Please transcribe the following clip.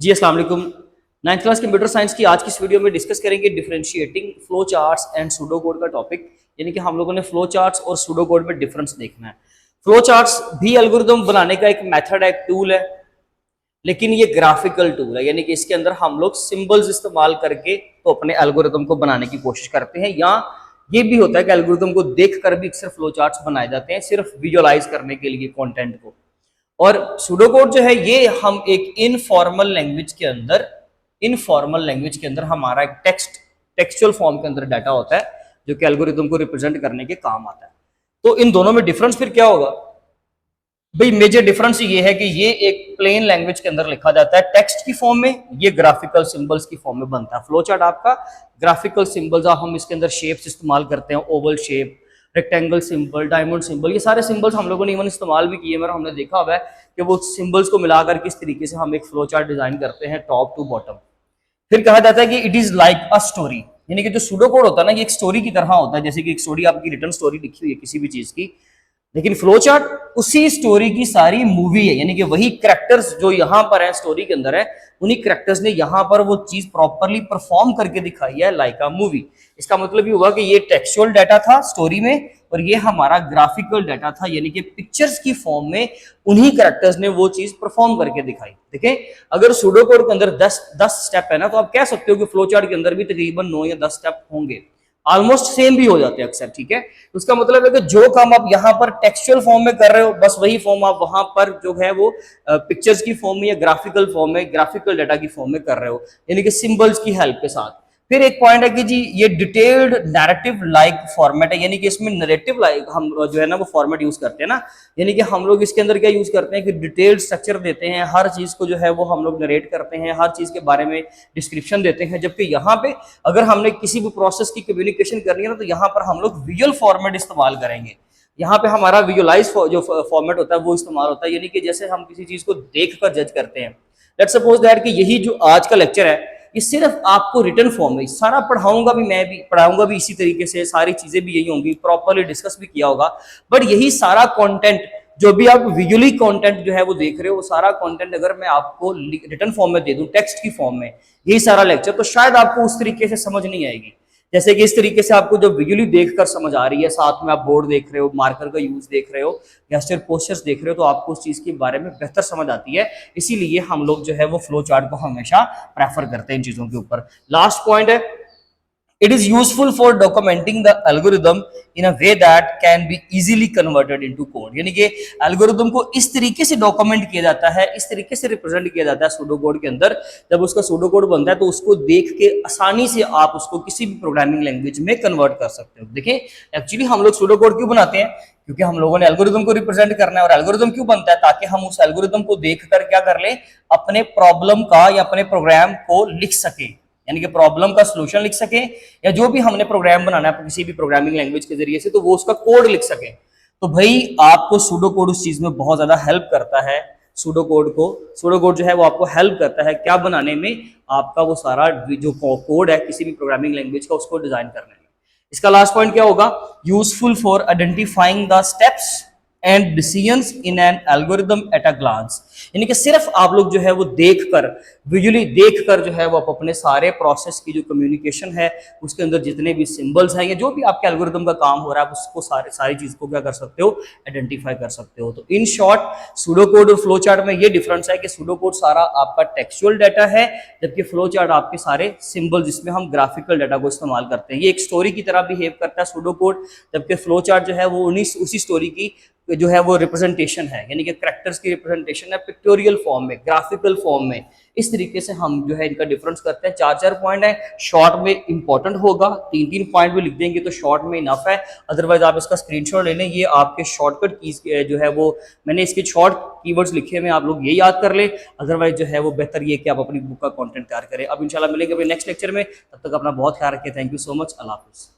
जी अस्सलाम वालेकुम। 9th class computer science की आज की इस वीडियो में डिस्कस करेंगे differentiating flow charts and pseudo code का टॉपिक। यानी कि हम लोगों ने फ्लो चार्ट्स और सूडो कोड में डिफरेंस देखना है। फ्लो चार्ट्स भी एल्गोरिदम बनाने का एक मेथड है, एक टूल है, लेकिन ये ग्राफिकल टूल है। यानी कि इसके अंदर हम लोग सिंबल्स इस्तेमाल करके तो अपने एल्गोरिदम को बनाने की कोशिश करते हैं, या ये भी होता है कि एल्गोरिदम को देख कर भी अक्सर फ्लो चार्ट्स बनाए जाते हैं सिर्फ विजुअलाइज करने के लिए कंटेंट को। और सूडोकोड जो है ये हम एक इनफॉर्मल लैंग्वेज के अंदर हमारा एक टेक्सचुअल फॉर्म के अंदर डाटा होता है जो कि एल्गोरिदम को रिप्रेजेंट करने के काम आता है। तो इन दोनों में डिफरेंस फिर क्या होगा भाई? मेजर डिफरेंस ये है कि ये एक प्लेन लैंग्वेज के अंदर लिखा जाता है टेक्स्ट की फॉर्म में, ये ग्राफिकल सिंबल्स की फॉर्म में बनता है। फ्लो चार्ट आपका ग्राफिकल सिंबल्स, हम इसके अंदर शेप्स इस्तेमाल करते हैं, Oval shape, rectangle symbol, diamond symbol, ये सारे सिंबल्स हम लोगों ने इवन इस्तेमाल भी किए हैं और हमने देखा हुआ है कि वो सिंबल्स को मिलाकर किस तरीके से हम एक फ्लो चार्ट डिजाइन करते हैं टॉप टू बॉटम। फिर कहा जाता है कि it is like a story, यानी कि जो सूडो कोड होता है ना, ये एक स्टोरी की तरह होता है। जैसे कि एक स्टोरी, आपकी रिटर्न स्टोरी लिखी हुई है किसी भी चीज की, लेकिन फ्लो चार्ट उसी स्टोरी की सारी मूवी है। यानी कि वही कैरेक्टर्स जो यहाँ पर है स्टोरी के अंदर है, उन्हीं कैरेक्टर्स ने यहाँ पर वो चीज प्रॉपरली परफॉर्म करके दिखाई है लाइक अ मूवी। इसका मतलब ये हुआ कि ये टेक्सचुअल डाटा था स्टोरी में और ये हमारा ग्राफिकल डाटा था, यानी कि पिक्चर्स की फॉर्म में उन्हीं कैरेक्टर्स ने वो चीज परफॉर्म करके दिखाई। देखें, अगर सूडो कोड के अंदर 10 स्टेप है ना, तो आप कह सकते हो कि फ्लो चार्ट के अंदर भी तकरीबन 9 या 10 स्टेप होंगे, ऑलमोस्ट सेम भी हो जाते हैं अक्सर। ठीक है, तो उसका मतलब है कि जो काम आप यहाँ पर टेक्सचुअल फॉर्म में कर रहे हो, बस वही फॉर्म आप वहां पर जो है वो पिक्चर्स की फॉर्म में या ग्राफिकल फॉर्म में, ग्राफिकल डाटा की फॉर्म में कर रहे हो, यानी कि सिंबल्स की हेल्प के साथ। फिर एक पॉइंट है कि जी ये डिटेल्ड नैरेटिव लाइक फॉर्मेट है, यानी कि इसमें नैरेटिव लाइक हम जो है ना वो फॉर्मेट यूज करते हैं ना, यानी कि हम लोग इसके अंदर क्या यूज करते हैं कि डिटेल्ड स्ट्रक्चर देते हैं, हर चीज को जो है वो हम लोग नरेट करते हैं, हर चीज के बारे में डिस्क्रिप्शन देते हैं। जबकि यहाँ पे अगर हमने किसी भी प्रोसेस की कम्युनिकेशन करनी है ना, तो यहाँ पर हम लोग विजुअल फॉर्मेट इस्तेमाल करेंगे। यहाँ पे हमारा विजुअलाइज जो फॉर्मेट होता है वो इस्तेमाल होता है, यानी कि जैसे हम किसी चीज को देख कर जज करते हैं। लेट्स सपोज दैट कि यही जो आज का लेक्चर है ये सिर्फ आपको रिटर्न फॉर्म में सारा पढ़ाऊंगा भी, मैं भी पढ़ाऊंगा भी इसी तरीके से, सारी चीजें भी यही होंगी, प्रॉपरली डिस्कस भी किया होगा। बट यही सारा कंटेंट जो भी आप विजुअली कंटेंट जो है वो देख रहे हो, वो सारा कंटेंट अगर मैं आपको रिटर्न फॉर्म में दे दूं, टेक्स्ट की फॉर्म में, यही सारा लेक्चर, तो शायद आपको उस तरीके से समझ नहीं आएगी जैसे कि इस तरीके से आपको जब विजुअली देखकर समझ आ रही है, साथ में आप बोर्ड देख रहे हो, मार्कर का यूज देख रहे हो या सिर्फ पोस्टर्स देख रहे हो, तो आपको उस चीज के बारे में बेहतर समझ आती है। इसीलिए हम लोग जो है वो फ्लो चार्ट को हमेशा प्रेफर करते हैं इन चीजों के ऊपर। लास्ट पॉइंट है, it is useful for documenting the algorithm in a way that can be easily converted into code। यानी कि एल्गोरिदम को इस तरीके से डॉक्यूमेंट किया जाता है, इस तरीके से रिप्रेजेंट किया जाता है सूडो कोड के अंदर। जब उसका सूडो कोड बनता है तो उसको देख के आसानी से आप उसको किसी भी प्रोग्रामिंग लैंग्वेज में कन्वर्ट कर सकते हो। देखिए, एक्चुअली हम लोग सूडो कोड क्यों बनाते हैं? क्योंकि हम लोगों ने एल्गोरिदम को रिप्रेजेंट करना है। और एल्गोरिदम क्यों बनता है? ताकि हम उस एल्गोरिदम को देखकर क्या कर लें, अपने प्रॉब्लम का या अपने प्रोग्राम को लिख सके, यानी कि प्रॉब्लम का सलूशन लिख सके, या जो भी हमने प्रोग्राम बनाना है किसी भी प्रोग्रामिंग लैंग्वेज के जरिए से, तो वो उसका कोड लिख सके। तो भाई आपको सूडो कोड उस चीज में बहुत ज्यादा हेल्प करता है। सूडो कोड जो है वो आपको हेल्प करता है क्या बनाने में, आपका वो सारा जो कोड है किसी भी प्रोग्रामिंग लैंग्वेज का, उसको डिजाइन करने में। इसका लास्ट पॉइंट क्या होगा? Useful for identifying the steps and decisions in an algorithm at a glance. यानी कि सिर्फ आप लोग जो है वो देखकर, विजुअली देखकर जो है वो आप अपने सारे प्रोसेस की जो कम्युनिकेशन है उसके अंदर जितने भी सिंबल्स हैं या जो भी आपके एल्गोरिदम का काम हो रहा है, उसको सारी चीज को क्या कर सकते हो, आइडेंटिफाई कर सकते हो। तो इन शॉर्ट सूडो कोड और फ्लो चार्ट में ये डिफरेंस है कि सूडो कोड सारा आपका टेक्सचुअल डाटा है, जबकि फ्लो चार्ट आपके सारे सिंबल जिसमें हम ग्राफिकल डाटा को इस्तेमाल करते हैं। ये एक स्टोरी की तरह बिहेव करता है सूडो कोड, जबकि फ्लो चार्ट जो है वो उसी स्टोरी की जो है वो रिप्रेजेंटेशन है, यानी कि कैरेक्टर्स की रिप्रेजेंटेशन है पिक्टोरियल फॉर्म में, ग्राफिकल फॉर्म में। इस तरीके से हम जो है इनका डिफरेंस करते हैं। 4 पॉइंट है, शॉर्ट में इंपॉर्टेंट होगा, 3 पॉइंट भी लिख देंगे तो शॉर्ट में इनफ है। अदरवाइज आप इसका स्क्रीनशॉट ले लें, ये आपके शॉर्टकट कीज जो है वो मैंने इसके शॉर्ट कीवर्ड्स लिखे हुए, आप लोग ये याद कर लें। अदरवाइज जो है वो बेहतर ये कि आप अपनी बुक का कंटेंट तैयार करें। अब इंशाल्लाह मिलेंगे नेक्स्ट लेक्चर में, तब तक अपना बहुत ख्याल रखें। थैंक यू सो मच, अल्लाह हाफिज़।